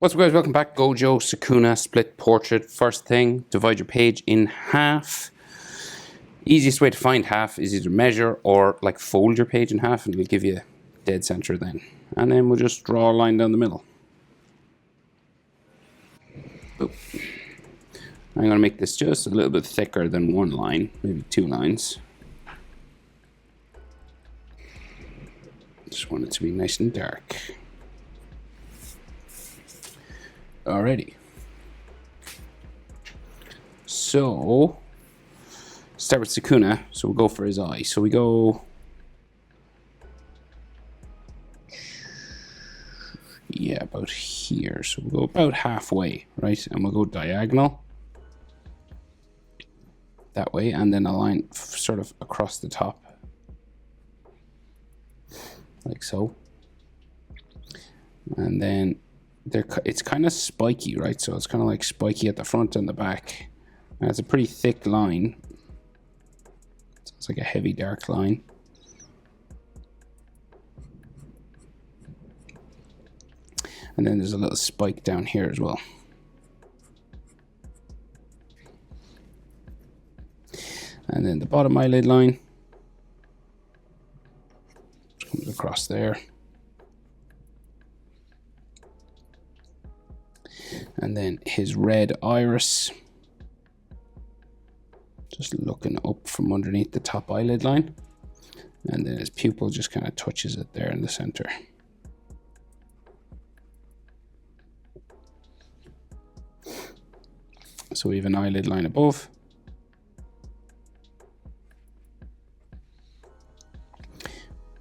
What's up, guys? Welcome back. Gojo, Sukuna, split portrait. First thing, divide your page in half. Easiest way to find half is either measure or like fold your page in half and it'll give you dead center then. And then we'll just draw a line down the middle. Boop. I'm going to make this just a little bit thicker than one line, maybe two lines. Just want it to be nice and dark. Alrighty. So, start with Sukuna. So we'll go for his eye. So we go... yeah, about here. So we'll go about halfway, right? And we'll go diagonal. That way. And then a line sort of across the top. Like so. And then... it's kind of spiky, right? So it's kind of like spiky at the front and the back. And it's a pretty thick line. So it's like a heavy dark line. And then there's a little spike down here as well. And then the bottom eyelid line comes across there. And then his red iris, just looking up from underneath the top eyelid line. And then his pupil just kind of touches it there in the center. So we have an eyelid line above.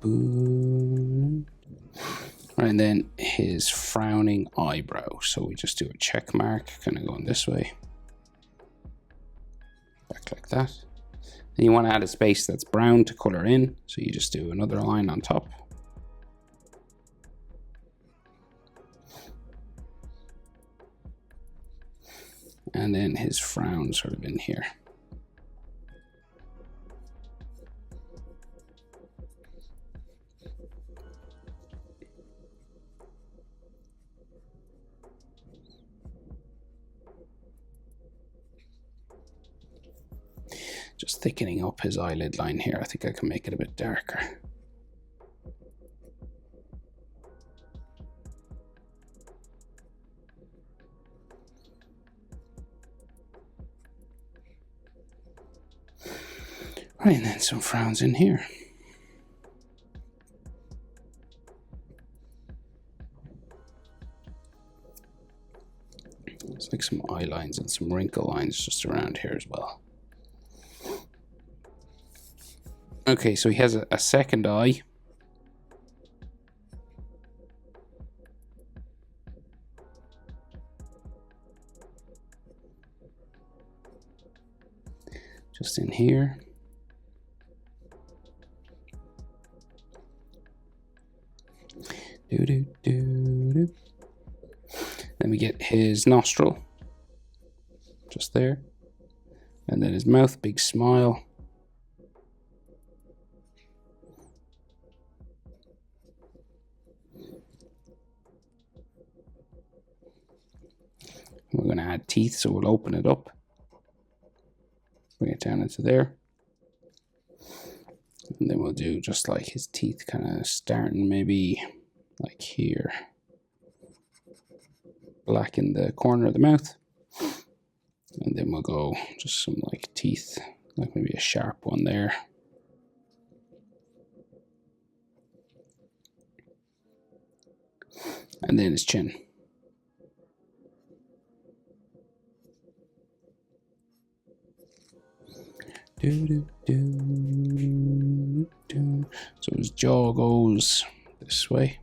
Boom. And then his frowning eyebrow. So we just do a check mark, kind of going this way. Back like that. Then you want to add a space that's brown to color in. So you just do another line on top. And then his frown sort of in here. Just thickening up his eyelid line here. I think I can make it a bit darker. Right, and then some frowns in here. It's like some eye lines and some wrinkle lines just around here as well. Okay, so he has a second eye. Just in here. Do, do, do, do. Then we get his nostril. Just there. And then his mouth, big smile. We're going to add teeth, so we'll open it up. Bring it down into there. And then we'll do just like his teeth kind of starting maybe like here. Black in the corner of the mouth. And then we'll go just some like teeth, like maybe a sharp one there. And then his chin. Do, do, do, do. So his jaw goes this way.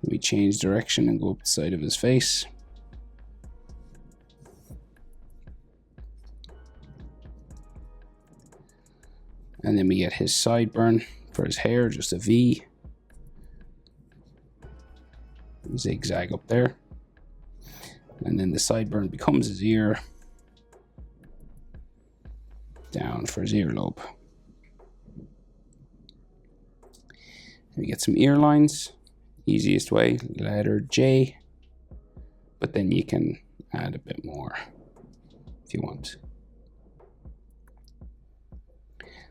We change direction and go up the side of his face. And then we get his sideburn for his hair, just a V. Zigzag up there. And then the sideburn becomes his ear. Down for his earlobe. We get some ear lines Easiest way, letter J, but then you can add a bit more if you want.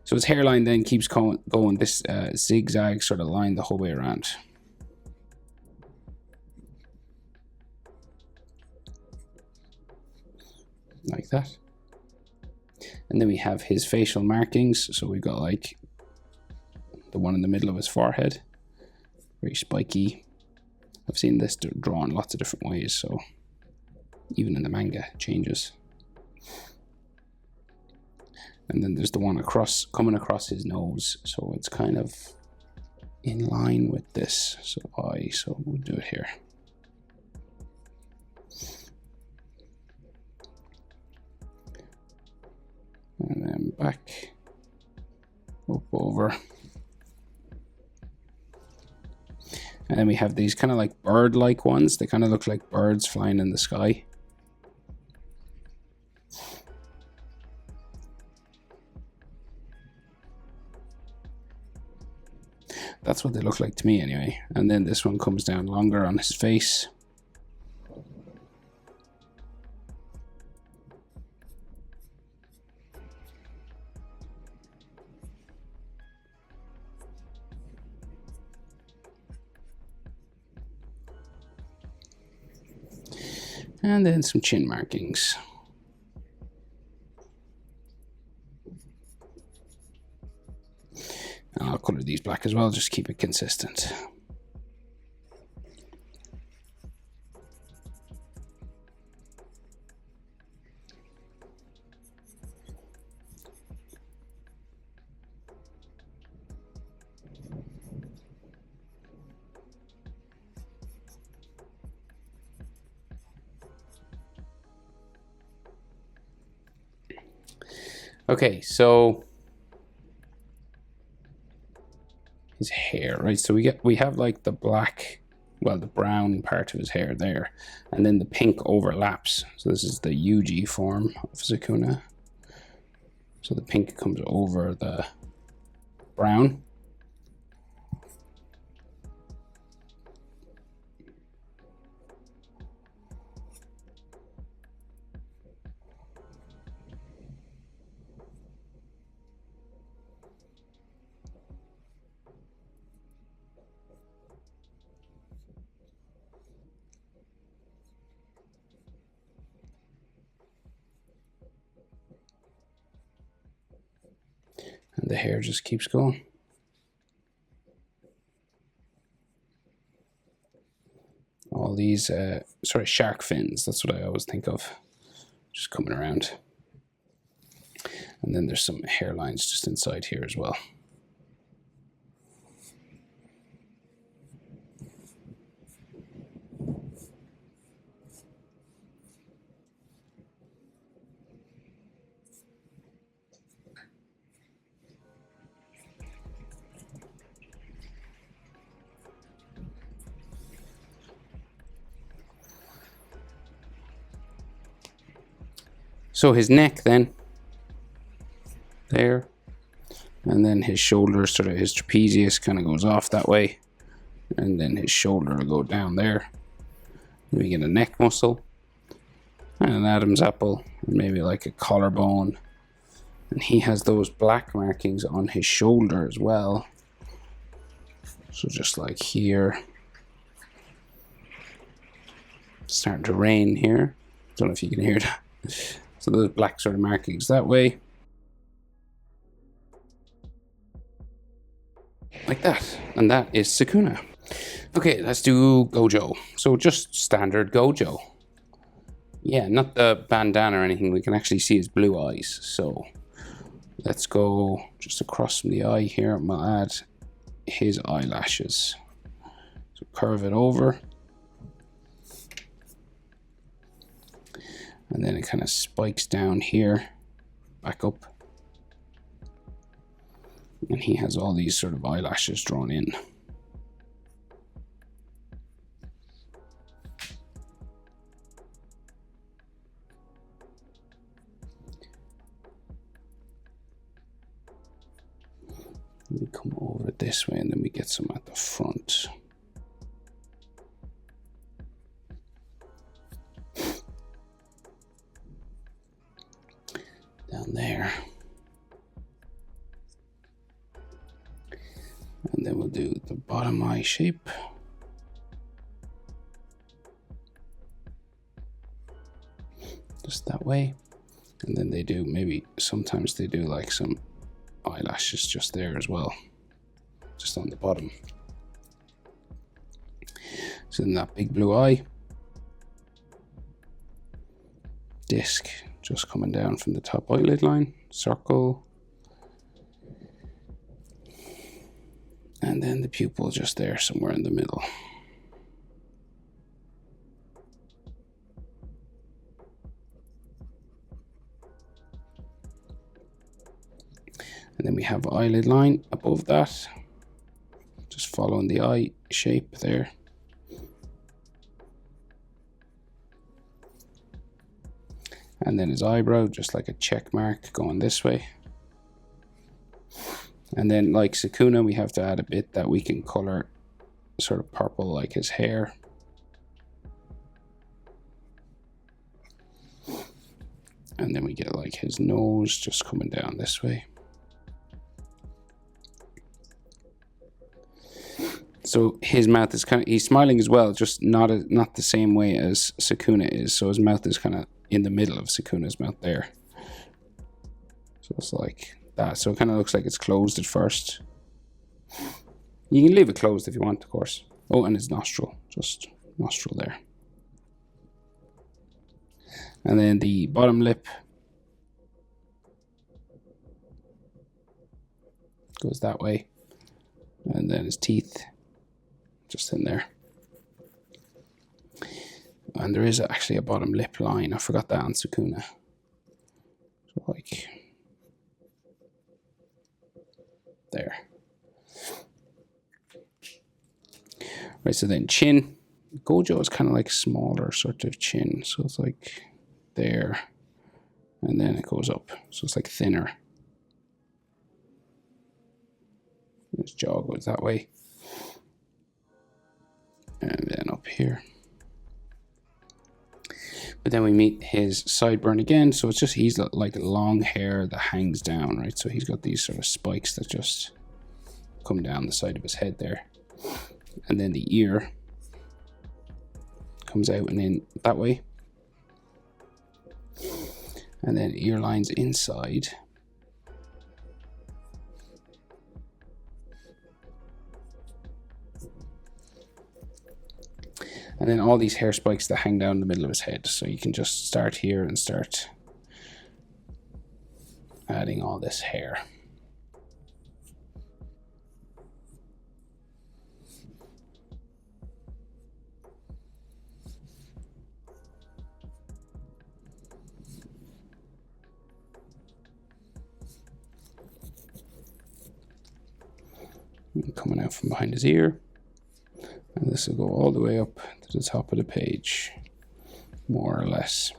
So his hairline then keeps going this zigzag sort of line the whole way around. Like that. And then we have his facial markings. So we've got like the one in the middle of his forehead. Very spiky. I've seen this drawn lots of different ways, so even in the manga it changes. And then there's the one coming across his nose, so it's kind of in line with this. So we'll do it here. And then back, up over. And then we have these kind of like bird-like ones. They kind of look like birds flying in the sky. That's what they look like to me anyway. And then this one comes down longer on his face. And then some chin markings. And I'll color these black as well, just keep it consistent. Okay, so his hair, right? So we have like the black, well, the brown part of his hair there, and then the pink overlaps. So this is the Yuji form of Sukuna. So the pink comes over the brown. And the hair just keeps going. All these sort of shark fins, that's what I always think of, just coming around. And then there's some hairlines just inside here as well. So his neck then, there, and then his shoulder, sort of his trapezius kind of goes off that way, and then his shoulder will go down there. We get a neck muscle, and an Adam's apple, and maybe like a collarbone, and he has those black markings on his shoulder as well. So just like here, it's starting to rain here. Don't know if you can hear that. So those black sort of markings that way. Like that. And that is Sukuna. Okay, let's do Gojo. So just standard Gojo. Yeah, not the bandana or anything. We can actually see his blue eyes. So let's go just across from the eye here. And we'll add his eyelashes. So curve it over. And then it kind of spikes down here, back up. And he has all these sort of eyelashes drawn in. We come over this way and then we get some at the front. down there. And then we'll do the bottom eye shape. Just that way. And then they do, maybe sometimes they do like some eyelashes just there as well, just on the bottom. So then that big blue eye, disc just coming down from the top eyelid line, circle, and then the pupil just there somewhere in the middle. And then we have eyelid line above that, just following the eye shape there. And then his eyebrow, just like a check mark going this way. And then like Sukuna, we have to add a bit that we can color sort of purple like his hair. And then we get like his nose just coming down this way. So his mouth is kind of, he's smiling as well, just not the same way as Sukuna is. So his mouth is kind of in the middle of Sukuna's mouth there. So it's like that. So it kind of looks like it's closed at first. You can leave it closed if you want, of course. Oh, and his nostril, just nostril there. And then the bottom lip goes that way. And then his teeth just in there. And there is actually a bottom lip line. I forgot that on Sukuna. So like there. Right, so then chin. Gojo is kind of like smaller sort of chin. So it's like there. And then it goes up. So it's like thinner. His jaw goes that way. And then up here. But then we meet his sideburn again. So it's just, he's like long hair that hangs down, right? So he's got these sort of spikes that just come down the side of his head there. And then the ear comes out and in that way. And then ear lines inside. And then all these hair spikes that hang down the middle of his head. So you can just start here and start adding all this hair. And coming out from behind his ear. And this will go all the way up to the top of the page, more or less.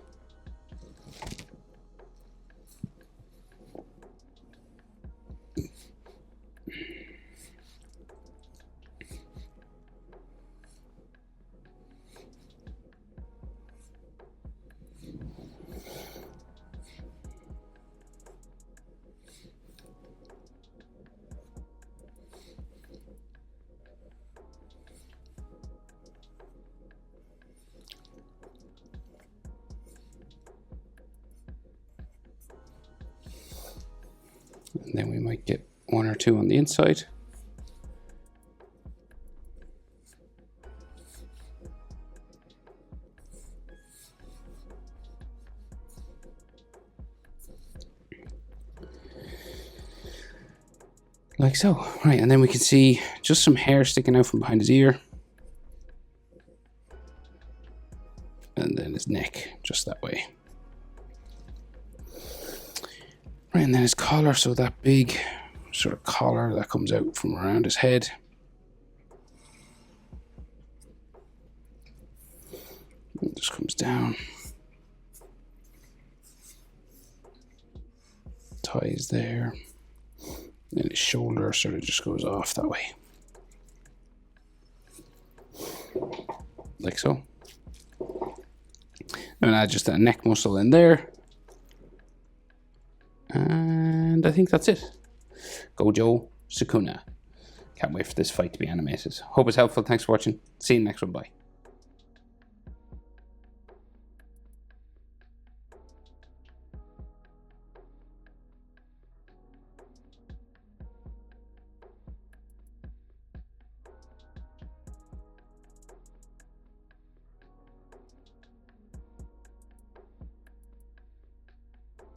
And then we might get one or two on the inside. Like so. Right, and then we can see just some hair sticking out from behind his ear. And then his neck, just that way. Right, and then his collar, so that big sort of collar that comes out from around his head. It just comes down. Ties there. And his shoulder sort of just goes off that way. Like so. And add just that neck muscle in there. And I think that's it. Gojo, Sukuna. Can't wait for this fight to be animated. Hope it's helpful. Thanks for watching. See you in the next one. Bye.